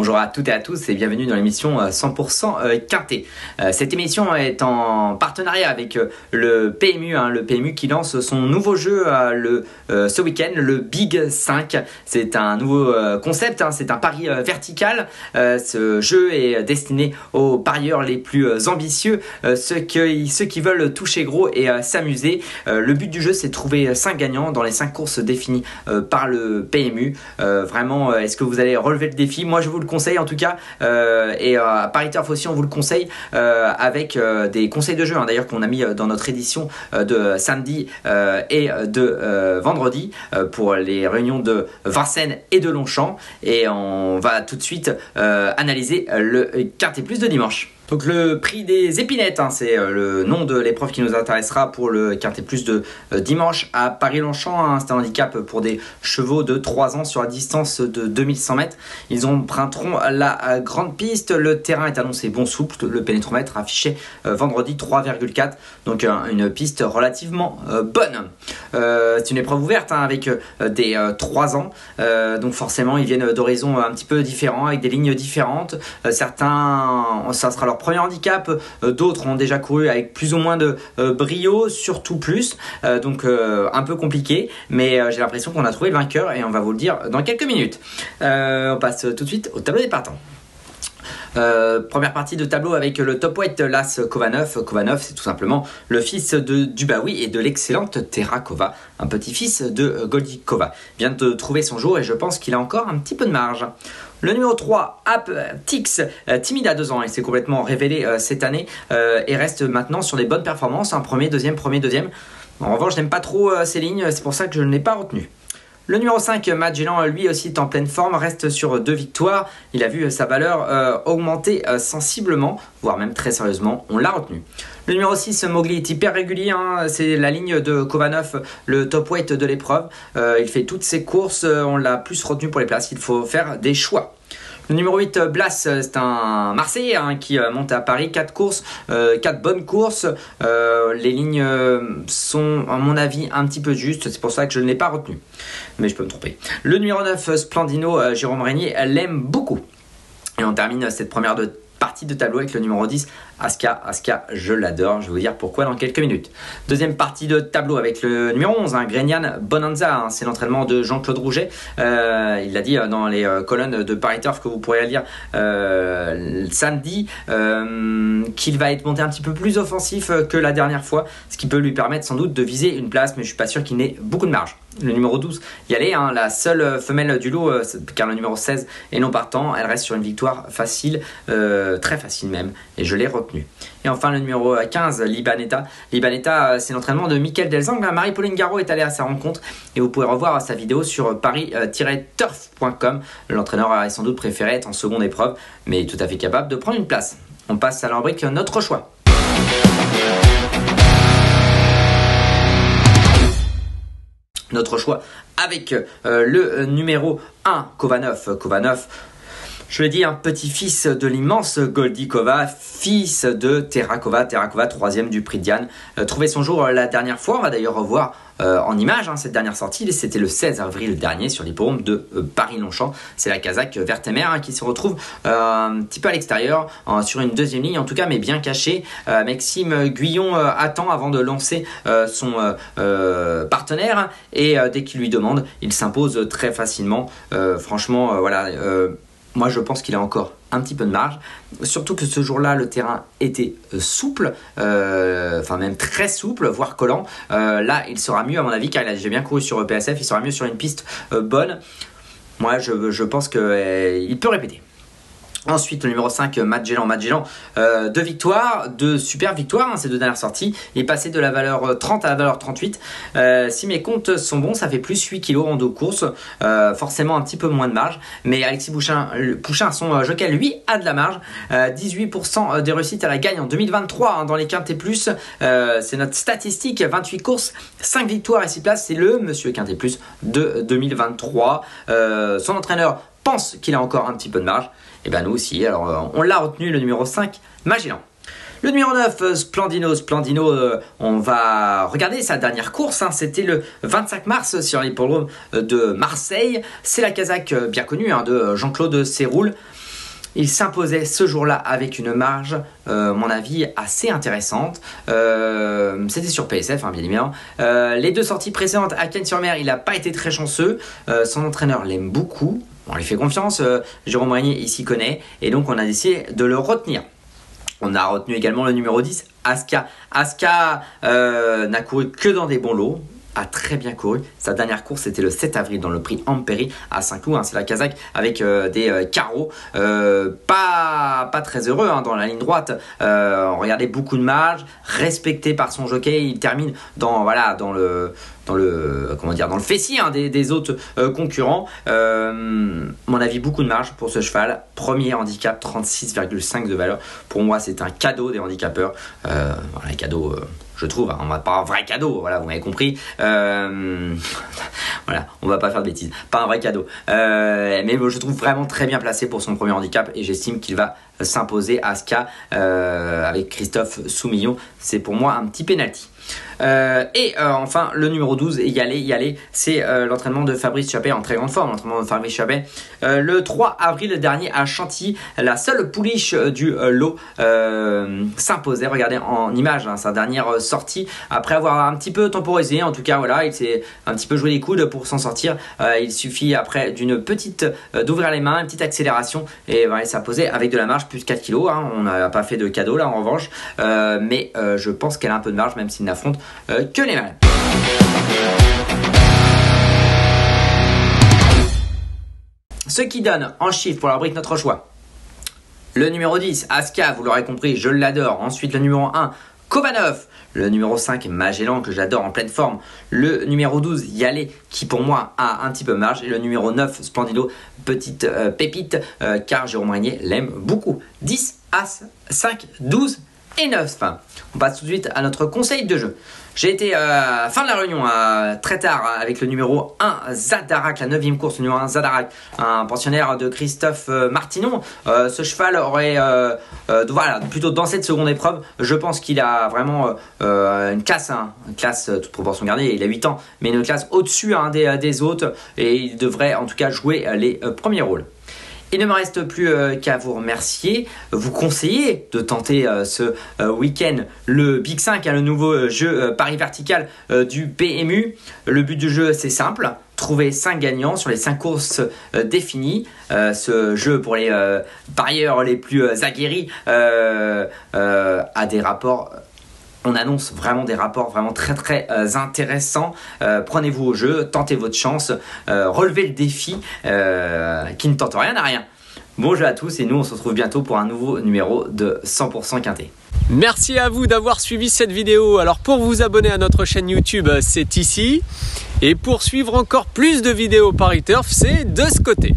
Bonjour à toutes et à tous et bienvenue dans l'émission 100% Quintet. Cette émission est en partenariat avec le PMU qui lance son nouveau jeu ce week-end, le Big 5. C'est un nouveau concept, c'est un pari vertical. Ce jeu est destiné aux parieurs les plus ambitieux, ceux qui veulent toucher gros et s'amuser. Le but du jeu, c'est de trouver 5 gagnants dans les 5 courses définies par le PMU. Vraiment, est-ce que vous allez relever le défi? Moi, je vous le conseille en tout cas, et à Paris Turf aussi on vous le conseille, avec des conseils de jeu d'ailleurs qu'on a mis dans notre édition de samedi et de vendredi pour les réunions de Vincennes et de Longchamp, et on va tout de suite analyser le Quintet Plus de dimanche. Donc le prix des épinettes, c'est le nom de l'épreuve qui nous intéressera pour le Quintet Plus de dimanche à Paris-Longchamp. C'est un handicap pour des chevaux de 3 ans sur la distance de 2100 mètres. Ils emprunteront la grande piste. Le terrain est annoncé bon souple. Le pénétromètre affiché vendredi 3,4. Donc une piste relativement bonne. C'est une épreuve ouverte avec des 3 ans. Donc forcément ils viennent d'horizons un petit peu différents avec des lignes différentes. Certains, ça sera leur premier handicap, d'autres ont déjà couru avec plus ou moins de brio, surtout plus, donc un peu compliqué, mais j'ai l'impression qu'on a trouvé le vainqueur et on va vous le dire dans quelques minutes. On passe tout de suite au tableau des partants. Première partie de tableau avec le top weight, l'As Kovanov. Kovanov, c'est tout simplement le fils de Dubaoui et de l'excellente Terrakova, un petit-fils de Goldikova. Vient de trouver son jour et je pense qu'il a encore un petit peu de marge. Le numéro 3, Aptix, timide à 2 ans, il s'est complètement révélé cette année et reste maintenant sur des bonnes performances, premier, deuxième. En revanche, je n'aime pas trop ces lignes, c'est pour ça que je ne l'ai pas retenu. Le numéro 5, Magellan, lui aussi est en pleine forme, reste sur 2 victoires. Il a vu sa valeur augmenter sensiblement, voire même très sérieusement, on l'a retenu. Le numéro 6, Mowgli, est hyper régulier, c'est la ligne de Kovanov, le top weight de l'épreuve. Il fait toutes ses courses, on l'a plus retenu pour les places, il faut faire des choix. Le numéro 8, Blas, c'est un Marseillais qui monte à Paris, 4 courses, 4 bonnes courses. Les lignes sont à mon avis un petit peu justes, c'est pour ça que je ne l'ai pas retenu, mais je peux me tromper. Le numéro 9, Splendino, Jérôme Régnier l'aime beaucoup. Et on termine cette première partie de tableau avec le numéro 10, Aska, je l'adore, je vais vous dire pourquoi dans quelques minutes. Deuxième partie de tableau avec le numéro 11, Grenian Bonanza, c'est l'entraînement de Jean-Claude Rouget. Il l'a dit dans les colonnes de Paris Turf que vous pourrez lire samedi, qu'il va être monté un petit peu plus offensif que la dernière fois, ce qui peut lui permettre sans doute de viser une place, mais je suis pas sûr qu'il n'ait beaucoup de marge. Le numéro 12, Yalé, la seule femelle du lot, car le numéro 16 est non partant, elle reste sur une victoire facile, très facile même, et je l'ai retenu. Et enfin le numéro 15, Libanetta, c'est l'entraînement de Michael Delzang. Marie-Pauline Garot est allée à sa rencontre et vous pouvez revoir sa vidéo sur paris-turf.com. L'entraîneur est sans doute préféré être en seconde épreuve, mais tout à fait capable de prendre une place. On passe à la rubrique Notre choix. Notre choix avec le numéro 1, Kovanov. Je l'ai dit, petit-fils de l'immense Goldikova, fils de Terrakova, 3e du prix de Diane. Trouvé son jour la dernière fois, on va d'ailleurs revoir en image cette dernière sortie, c'était le 16 avril dernier sur l'hippodrome de Paris-Longchamp. C'est la Kazakh Vertemer qui se retrouve un petit peu à l'extérieur, sur une deuxième ligne en tout cas, mais bien caché. Maxime Guyon attend avant de lancer son partenaire, et dès qu'il lui demande, il s'impose très facilement. Franchement, voilà. Moi, je pense qu'il a encore un petit peu de marge, surtout que ce jour-là, le terrain était souple, enfin même très souple, voire collant. Là, il sera mieux à mon avis, car il a déjà bien couru sur EPSF, il sera mieux sur une piste bonne. Moi, je pense qu'il peut répéter. Ensuite, le numéro 5, Magellan, 2 victoires, 2 super victoires, ces 2 dernières sorties. Il est passé de la valeur 30 à la valeur 38. Si mes comptes sont bons, ça fait plus 8 kg en 2 courses. Forcément un petit peu moins de marge. Mais Alexis Pouchin, son jockey, lui, a de la marge. 18% des réussites à la gagne en 2023 dans les Quintet Plus. C'est notre statistique, 28 courses, 5 victoires et 6 places. C'est le monsieur Quintet Plus de 2023. Son entraîneur pense qu'il a encore un petit peu de marge. Et bien nous aussi, alors on l'a retenu, le numéro 5, Magellan. Le numéro 9, Splendino, on va regarder sa dernière course, c'était le 25 mars sur l'hippodrome de Marseille. C'est la Kazakh bien connue de Jean-Claude Séroul. Il s'imposait ce jour-là avec une marge, mon avis, assez intéressante. C'était sur PSF, hein, bien évidemment. Les 2 sorties précédentes à Cannes-sur-Mer, il n'a pas été très chanceux. Son entraîneur l'aime beaucoup. On lui fait confiance. Jérôme Régnier, il s'y connaît. Et donc, on a décidé de le retenir. On a retenu également le numéro 10, Aska. Aska n'a couru que dans des bons lots. A très bien couru. Sa dernière course, c'était le 7 avril dans le prix Ampéry à Saint-Cloud. Hein, c'est la Kazakh avec des carreaux. Pas très heureux hein, dans la ligne droite. Regardez, beaucoup de marge. Respecté par son jockey. Il termine dans le fessier hein, des autres concurrents. Mon avis, beaucoup de marge pour ce cheval. Premier handicap, 36,5 de valeur. Pour moi, c'est un cadeau des handicapeurs. Un cadeau... je trouve, hein, pas un vrai cadeau, voilà, vous m'avez compris. Voilà, on va pas faire de bêtises, pas un vrai cadeau. Mais je trouve vraiment très bien placé pour son premier handicap et j'estime qu'il va s'imposer à Aska avec Christophe Soumillon. C'est pour moi un petit penalty. Enfin le numéro 12, y aller, c'est l'entraînement de Fabrice Chappet en très grande forme. L'entraînement de Fabrice Chappet le 3 avril dernier à Chantilly, la seule pouliche du lot s'imposait. Regardez en image hein, sa dernière sortie après avoir un petit peu temporisé. En tout cas voilà, il s'est un petit peu joué les coudes pour s'en sortir. Il suffit après d'une petite d'ouvrir les mains, une petite accélération et il s'imposait avec de la marge, plus 4 kg hein. On n'a pas fait de cadeau là en revanche, mais je pense qu'elle a un peu de marge même s'il n'affronte que les mâles. Ce qui donne en chiffres pour la brique notre choix. Le numéro 10, Aska, vous l'aurez compris, je l'adore. Ensuite le numéro 1, Kovanov. Le numéro 5, Magellan, que j'adore en pleine forme. Le numéro 12, Yalé, qui pour moi a un petit peu marge. Et le numéro 9, Splendido, petite pépite, car Jérôme Régnier l'aime beaucoup. 10, As, 5, 12 et 9. Enfin, on passe tout de suite à notre conseil de jeu. J'ai été fin de la réunion très tard avec le numéro 1 Zadarak, la 9e course, le numéro 1 Zadarak, un pensionnaire de Christophe Martinon. Ce cheval aurait plutôt dansé de seconde épreuve. Je pense qu'il a vraiment une classe, toute proportion gardée, il a 8 ans, mais une classe au-dessus des autres et il devrait en tout cas jouer les premiers rôles. Il ne me reste plus qu'à vous remercier, vous conseiller de tenter ce week-end le Big 5, le nouveau jeu Paris Vertical du PMU. Le but du jeu, c'est simple, trouver 5 gagnants sur les 5 courses définies. Ce jeu pour les parieurs les plus aguerris a des rapports... On annonce vraiment des rapports vraiment très intéressants. Prenez-vous au jeu, tentez votre chance, relevez le défi qui ne tente rien à rien. Bon jeu à tous et nous on se retrouve bientôt pour un nouveau numéro de 100% Quintet. Merci à vous d'avoir suivi cette vidéo. Alors pour vous abonner à notre chaîne YouTube, c'est ici. Et pour suivre encore plus de vidéos Paris Turf, c'est de ce côté.